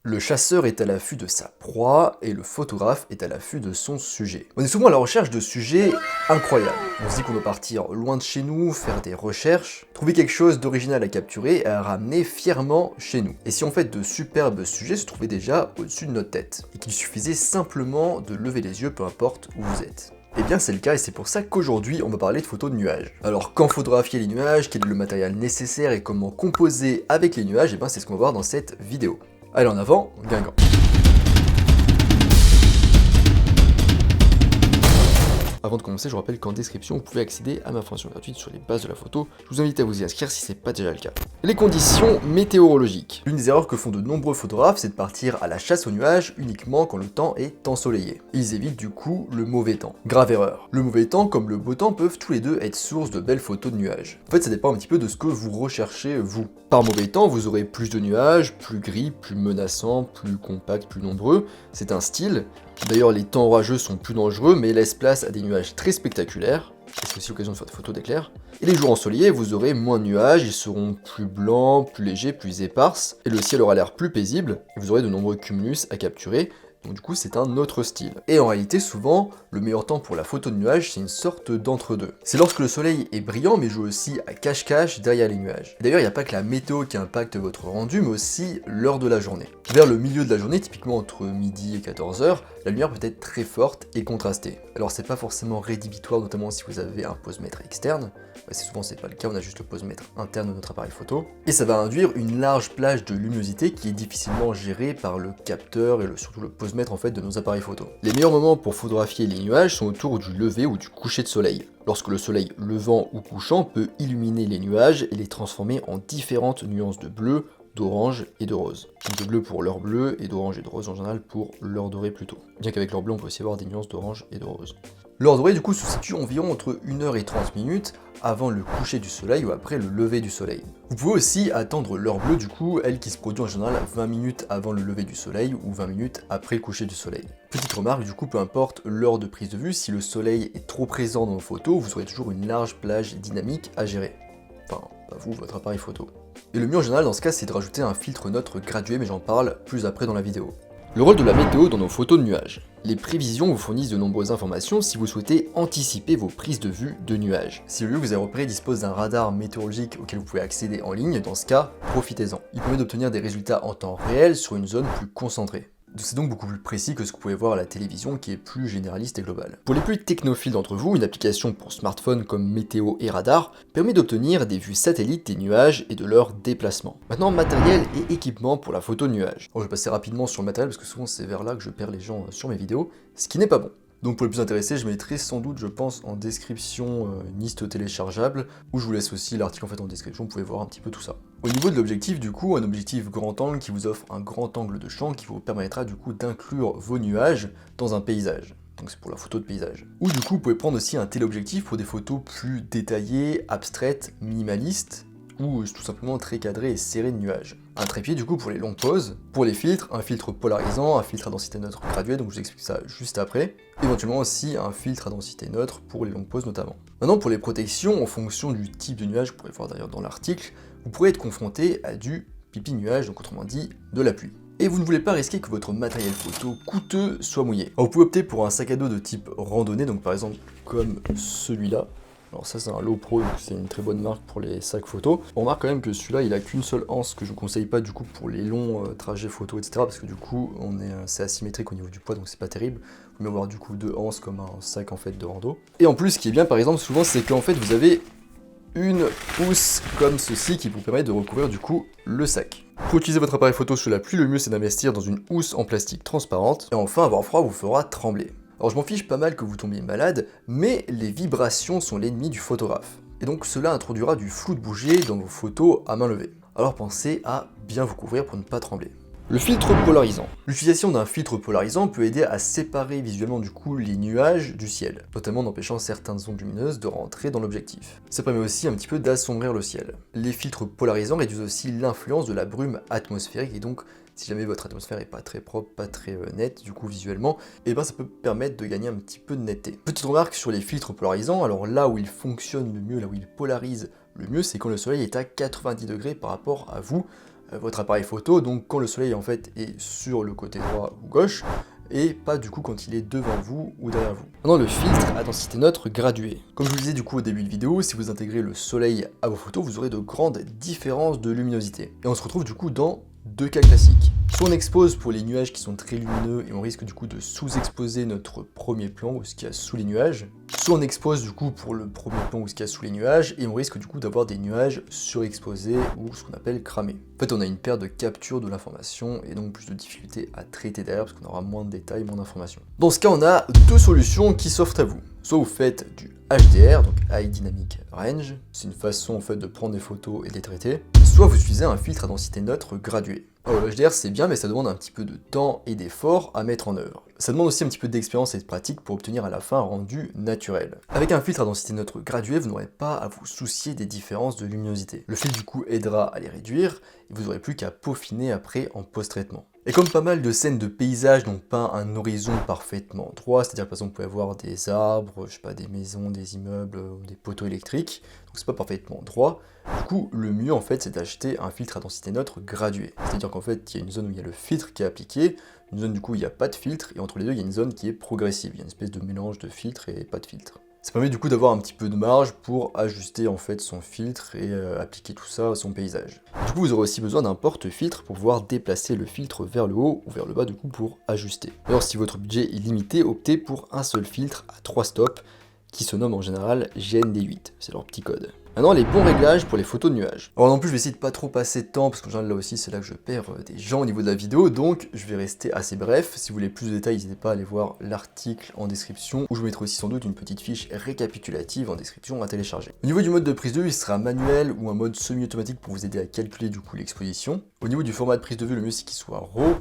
Le chasseur est à l'affût de sa proie et le photographe est à l'affût de son sujet. On est souvent à la recherche de sujets incroyables. On se dit qu'on doit partir loin de chez nous, faire des recherches, trouver quelque chose d'original à capturer et à ramener fièrement chez nous. Et si en fait de superbes sujets se trouvaient déjà au-dessus de notre tête, et qu'il suffisait simplement de lever les yeux peu importe où vous êtes. Eh bien c'est le cas et c'est pour ça qu'aujourd'hui on va parler de photos de nuages. Alors quand photographier les nuages, quel est le matériel nécessaire et comment composer avec les nuages, et bien c'est ce qu'on va voir dans cette vidéo. Allez en avant, Guingamp. Avant de commencer, je vous rappelle qu'en description, vous pouvez accéder à ma formation gratuite sur les bases de la photo. Je vous invite à vous y inscrire si ce n'est pas déjà le cas. Les conditions météorologiques. L'une des erreurs que font de nombreux photographes, c'est de partir à la chasse aux nuages uniquement quand le temps est ensoleillé. Ils évitent du coup le mauvais temps. Grave erreur. Le mauvais temps comme le beau temps peuvent tous les deux être source de belles photos de nuages. En fait, ça dépend un petit peu de ce que vous recherchez vous. Par mauvais temps, vous aurez plus de nuages, plus gris, plus menaçants, plus compacts, plus nombreux. C'est un style. D'ailleurs, les temps orageux sont plus dangereux, mais laissent place à des nuages très spectaculaires. Et c'est aussi l'occasion de faire des photos d'éclairs. Et les jours ensoleillés, vous aurez moins de nuages, ils seront plus blancs, plus légers, plus éparses, et le ciel aura l'air plus paisible, et vous aurez de nombreux cumulus à capturer. Donc du coup c'est un autre style. Et en réalité souvent, le meilleur temps pour la photo de nuages c'est une sorte d'entre-deux. C'est lorsque le soleil est brillant mais joue aussi à cache-cache derrière les nuages. D'ailleurs il n'y a pas que la météo qui impacte votre rendu mais aussi l'heure de la journée. Vers le milieu de la journée, typiquement entre midi et 14h, la lumière peut être très forte et contrastée. Alors c'est pas forcément rédhibitoire notamment si vous avez un posemètre externe. Souvent c'est pas le cas, on a juste le posemètre interne de notre appareil photo. Et ça va induire une large plage de luminosité qui est difficilement gérée par le capteur et surtout le posemètre en fait de nos appareils photo. Les meilleurs moments pour photographier les nuages sont autour du lever ou du coucher de soleil. Lorsque le soleil levant ou couchant peut illuminer les nuages et les transformer en différentes nuances de bleu, d'orange et de rose. Donc de bleu pour l'heure bleue et d'orange et de rose en général pour l'heure dorée plutôt. Bien qu'avec l'heure bleue on peut aussi avoir des nuances d'orange et de rose. L'heure dorée du coup se situe environ entre 1h et 30 minutes avant le coucher du soleil ou après le lever du soleil. Vous pouvez aussi attendre l'heure bleue du coup, elle qui se produit en général 20 minutes avant le lever du soleil ou 20 minutes après le coucher du soleil. Petite remarque du coup, peu importe l'heure de prise de vue, si le soleil est trop présent dans vos photos, vous aurez toujours une large plage dynamique à gérer. Enfin, pas vous, votre appareil photo. Et le mieux en général dans ce cas c'est de rajouter un filtre neutre gradué mais j'en parle plus après dans la vidéo. Le rôle de la météo dans nos photos de nuages. Les prévisions vous fournissent de nombreuses informations si vous souhaitez anticiper vos prises de vue de nuages. Si le lieu que vous avez repéré dispose d'un radar météorologique auquel vous pouvez accéder en ligne, dans ce cas, profitez-en. Il permet d'obtenir des résultats en temps réel sur une zone plus concentrée. C'est donc beaucoup plus précis que ce que vous pouvez voir à la télévision qui est plus généraliste et globale. Pour les plus technophiles d'entre vous, une application pour smartphone comme Météo et Radar permet d'obtenir des vues satellites des nuages et de leur déplacement. Maintenant, matériel et équipement pour la photo de nuages. Alors, je vais passer rapidement sur le matériel parce que souvent c'est vers là que je perds les gens sur mes vidéos, ce qui n'est pas bon. Donc pour les plus intéressés, je mettrai sans doute, je pense, en description une liste téléchargeable, où je vous laisse aussi l'article en fait en description, vous pouvez voir un petit peu tout ça. Au niveau de l'objectif, du coup, un objectif grand angle qui vous offre un grand angle de champ qui vous permettra du coup d'inclure vos nuages dans un paysage. Donc c'est pour la photo de paysage. Ou du coup, vous pouvez prendre aussi un téléobjectif pour des photos plus détaillées, abstraites, minimalistes, ou tout simplement très cadré et serré de nuages. Un trépied du coup pour les longues poses, pour les filtres, un filtre polarisant, un filtre à densité neutre gradué, donc je vous explique ça juste après, éventuellement aussi un filtre à densité neutre pour les longues poses notamment. Maintenant pour les protections, en fonction du type de nuage, vous pourrez voir d'ailleurs dans l'article, vous pourrez être confronté à du pipi nuage, donc autrement dit de la pluie. Et vous ne voulez pas risquer que votre matériel photo coûteux soit mouillé. Alors vous pouvez opter pour un sac à dos de type randonnée, donc par exemple comme celui-là. Alors ça c'est un Low Pro, donc c'est une très bonne marque pour les sacs photo. On remarque quand même que celui-là il a qu'une seule anse que je ne conseille pas du coup pour les longs trajets photo etc. Parce que du coup c'est asymétrique au niveau du poids donc c'est pas terrible. Vous pouvez avoir du coup deux anses comme un sac en fait de rando. Et en plus ce qui est bien par exemple souvent c'est qu'en fait vous avez une housse comme ceci qui vous permet de recouvrir du coup le sac. Pour utiliser votre appareil photo sous la pluie, le mieux c'est d'investir dans une housse en plastique transparente. Et enfin avoir froid vous fera trembler. Alors je m'en fiche pas mal que vous tombiez malade, mais les vibrations sont l'ennemi du photographe. Et donc cela introduira du flou de bouger dans vos photos à main levée. Alors pensez à bien vous couvrir pour ne pas trembler. Le filtre polarisant. L'utilisation d'un filtre polarisant peut aider à séparer visuellement du coup les nuages du ciel, notamment en empêchant certaines ondes lumineuses de rentrer dans l'objectif. Ça permet aussi un petit peu d'assombrir le ciel. Les filtres polarisants réduisent aussi l'influence de la brume atmosphérique et donc si jamais votre atmosphère est pas très propre, pas très nette du coup visuellement, et ben ça peut permettre de gagner un petit peu de netteté. Petite remarque sur les filtres polarisants, alors là où ils fonctionnent le mieux, là où ils polarisent le mieux, c'est quand le soleil est à 90 degrés par rapport à vous, votre appareil photo, donc quand le soleil en fait est sur le côté droit ou gauche, et pas du coup quand il est devant vous ou derrière vous. Maintenant le filtre à densité neutre graduée. Comme je vous le disais du coup au début de vidéo, si vous intégrez le soleil à vos photos, vous aurez de grandes différences de luminosité. Et on se retrouve du coup dans deux cas classiques. Soit on expose pour les nuages qui sont très lumineux et on risque du coup de sous-exposer notre premier plan ou ce qu'il y a sous les nuages. Soit on expose du coup pour le premier plan ou ce qu'il y a sous les nuages et on risque du coup d'avoir des nuages surexposés ou ce qu'on appelle cramés. En fait on a une perte de capture de l'information et donc plus de difficultés à traiter derrière parce qu'on aura moins de détails, moins d'informations. Dans ce cas on a deux solutions qui s'offrent à vous. Soit vous faites du HDR, donc High Dynamic Range, c'est une façon en fait de prendre des photos et de les traiter, soit vous utilisez un filtre à densité neutre gradué. Alors le HDR c'est bien mais ça demande un petit peu de temps et d'effort à mettre en œuvre. Ça demande aussi un petit peu d'expérience et de pratique pour obtenir à la fin un rendu naturel. Avec un filtre à densité neutre gradué, vous n'aurez pas à vous soucier des différences de luminosité. Le filtre du coup aidera à les réduire et vous n'aurez plus qu'à peaufiner après en post-traitement. Et comme pas mal de scènes de paysages n'ont pas un horizon parfaitement droit, c'est-à-dire par exemple vous pouvez avoir des arbres, je sais pas, des maisons, des immeubles, des poteaux électriques, donc c'est pas parfaitement droit, du coup le mieux en fait c'est d'acheter un filtre à densité neutre gradué. C'est-à-dire qu'en fait il y a une zone où il y a le filtre qui est appliqué, une zone du coup où il n'y a pas de filtre, et entre les deux il y a une zone qui est progressive, il y a une espèce de mélange de filtre et pas de filtre. Ça permet du coup d'avoir un petit peu de marge pour ajuster en fait son filtre et appliquer tout ça à son paysage. Du coup vous aurez aussi besoin d'un porte-filtre pour pouvoir déplacer le filtre vers le haut ou vers le bas du coup pour ajuster. Alors si votre budget est limité, optez pour un seul filtre à 3 stops qui se nomme en général GND8, c'est leur petit code. Maintenant les bons réglages pour les photos de nuages. Alors non plus je vais essayer de pas trop passer de temps parce que là aussi c'est là que je perds des gens au niveau de la vidéo, donc je vais rester assez bref. Si vous voulez plus de détails n'hésitez pas à aller voir l'article en description, où je vous mettrai aussi sans doute une petite fiche récapitulative en description à télécharger. Au niveau du mode de prise de vue il sera manuel ou un mode semi-automatique pour vous aider à calculer du coup l'exposition. Au niveau du format de prise de vue le mieux c'est qu'il soit RAW.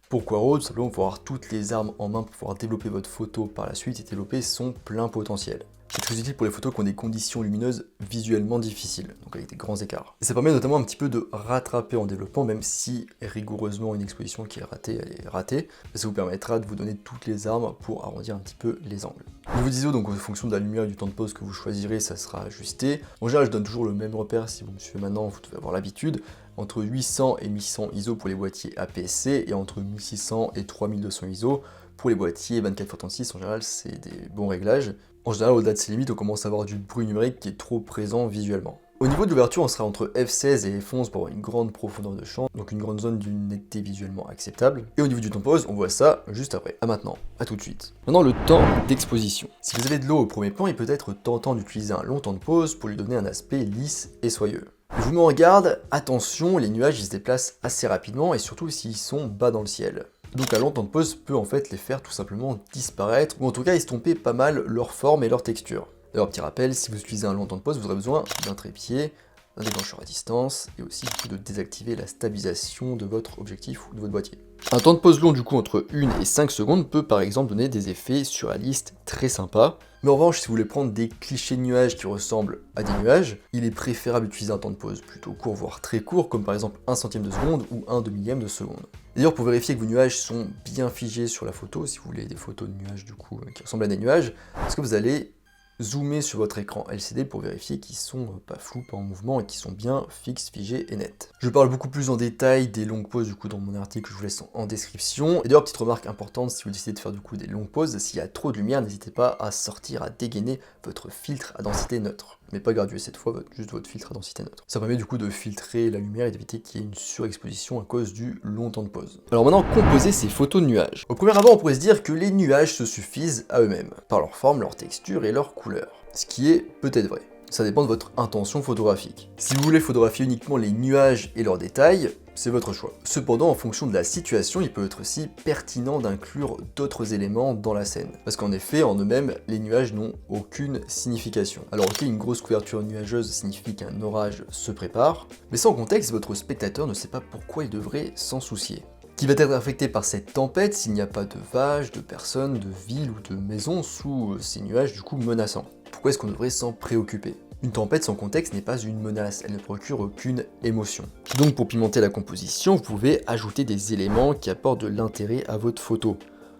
Pourquoi RAW? Tout simplement pour avoir toutes les armes en main pour pouvoir développer votre photo par la suite et développer son plein potentiel. C'est très utile pour les photos qui ont des conditions lumineuses visuellement difficiles, donc avec des grands écarts. Et ça permet notamment un petit peu de rattraper en développement, même si rigoureusement une exposition qui est ratée, elle est ratée, ça vous permettra de vous donner toutes les armes pour arrondir un petit peu les angles. Au niveau d'ISO, donc en fonction de la lumière et du temps de pause que vous choisirez, ça sera ajusté. En général, je donne toujours le même repère, si vous me suivez maintenant, vous devez avoir l'habitude. Entre 800 et 1100 ISO pour les boîtiers APS-C et entre 1600 et 3200 ISO pour les boîtiers 24x36. En général, c'est des bons réglages. En général, au-delà de ces limites, on commence à avoir du bruit numérique qui est trop présent visuellement. Au niveau de l'ouverture, on sera entre f16 et f11 pour avoir une grande profondeur de champ, donc une grande zone d'une netteté visuellement acceptable. Et au niveau du temps de pause, on voit ça juste après. À maintenant, à tout de suite. Maintenant, le temps d'exposition. Si vous avez de l'eau au premier plan, il peut être tentant d'utiliser un long temps de pause pour lui donner un aspect lisse et soyeux. Je vous mets en garde, attention, les nuages ils se déplacent assez rapidement et surtout s'ils sont bas dans le ciel. Donc un long temps de pause peut en fait les faire tout simplement disparaître, ou en tout cas estomper pas mal leur forme et leur texture. D'ailleurs, petit rappel, si vous utilisez un long temps de pause, vous aurez besoin d'un trépied, d'un déclencheur à distance, et aussi du coup de désactiver la stabilisation de votre objectif ou de votre boîtier. Un temps de pause long du coup entre 1 et 5 secondes peut par exemple donner des effets surréalistes très sympas. Mais en revanche, si vous voulez prendre des clichés de nuages qui ressemblent à des nuages, il est préférable d'utiliser un temps de pause plutôt court, voire très court, comme par exemple 1 centième de seconde ou 1 demi-millième de seconde. D'ailleurs, pour vérifier que vos nuages sont bien figés sur la photo, si vous voulez des photos de nuages du coup qui ressemblent à des nuages, parce que vous allez zoomer sur votre écran LCD pour vérifier qu'ils sont pas flous, pas en mouvement et qu'ils sont bien fixes, figés et nets. Je parle beaucoup plus en détail des longues pauses du coup dans mon article, je vous laisse en description. Et d'ailleurs, petite remarque importante, si vous décidez de faire du coup des longues pauses, s'il y a trop de lumière, n'hésitez pas à sortir, à dégainer votre filtre à densité neutre. Mais pas gradué cette fois, juste votre filtre à densité neutre. Ça permet du coup de filtrer la lumière et d'éviter qu'il y ait une surexposition à cause du long temps de pause. Alors maintenant, composer ces photos de nuages. Au premier abord, on pourrait se dire que les nuages se suffisent à eux-mêmes, par leur forme, leur texture et leur couleur. Ce qui est peut-être vrai. Ça dépend de votre intention photographique. Si vous voulez photographier uniquement les nuages et leurs détails, c'est votre choix. Cependant, en fonction de la situation, il peut être aussi pertinent d'inclure d'autres éléments dans la scène. Parce qu'en effet, en eux-mêmes, les nuages n'ont aucune signification. Alors ok, une grosse couverture nuageuse signifie qu'un orage se prépare, mais sans contexte, votre spectateur ne sait pas pourquoi il devrait s'en soucier. Qui va être affecté par cette tempête s'il n'y a pas de vaches, de personnes, de villes ou de maisons sous ces nuages du coup menaçants? Pourquoi est-ce qu'on devrait s'en préoccuper? Une tempête sans contexte n'est pas une menace, elle ne procure aucune émotion. Donc pour pimenter la composition, vous pouvez ajouter des éléments qui apportent de l'intérêt à votre photo,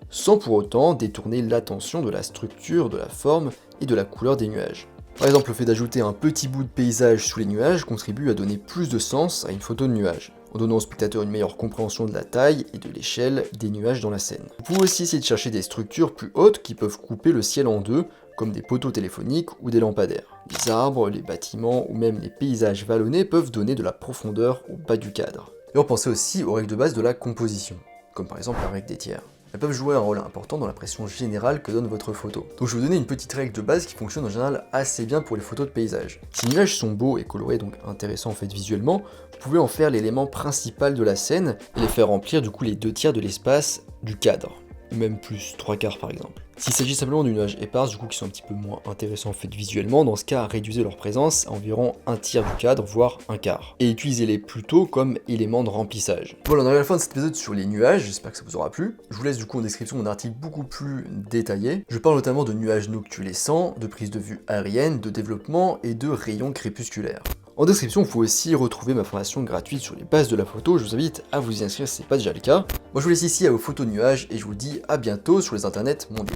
sans pour autant détourner l'attention de la structure, de la forme et de la couleur des nuages. Par exemple, le fait d'ajouter un petit bout de paysage sous les nuages contribue à donner plus de sens à une photo de nuage. en donnant au spectateur une meilleure compréhension de la taille et de l'échelle des nuages dans la scène. Vous pouvez aussi essayer de chercher des structures plus hautes qui peuvent couper le ciel en deux, comme des poteaux téléphoniques ou des lampadaires. Les arbres, les bâtiments ou même les paysages vallonnés peuvent donner de la profondeur au bas du cadre. Et on pensait aussi aux règles de base de la composition, comme par exemple la règle des tiers. Elles peuvent jouer un rôle important dans l'impression générale que donne votre photo. Donc je vais vous donner une petite règle de base qui fonctionne en général assez bien pour les photos de paysage. Si les nuages sont beaux et colorés, donc intéressants en fait visuellement, vous pouvez en faire l'élément principal de la scène et les faire remplir du coup les 2/3 de l'espace du cadre. Ou même plus, 3/4 par exemple. S'il s'agit simplement de nuages épars, du coup qui sont un petit peu moins intéressants en fait visuellement, dans ce cas, réduisez leur présence à environ 1/3 du cadre, voire 1/4. Et utilisez-les plutôt comme éléments de remplissage. Voilà, on arrive à la fin de cet épisode sur les nuages, j'espère que ça vous aura plu. Je vous laisse du coup en description mon article beaucoup plus détaillé. Je parle notamment de nuages noctulescents, de prise de vue aérienne, de développement et de rayons crépusculaires. En description, vous pouvez aussi retrouver ma formation gratuite sur les bases de la photo, je vous invite à vous y inscrire si ce n'est pas déjà le cas. Moi je vous laisse ici à vos photos de nuages et je vous dis à bientôt sur les internets mondiaux.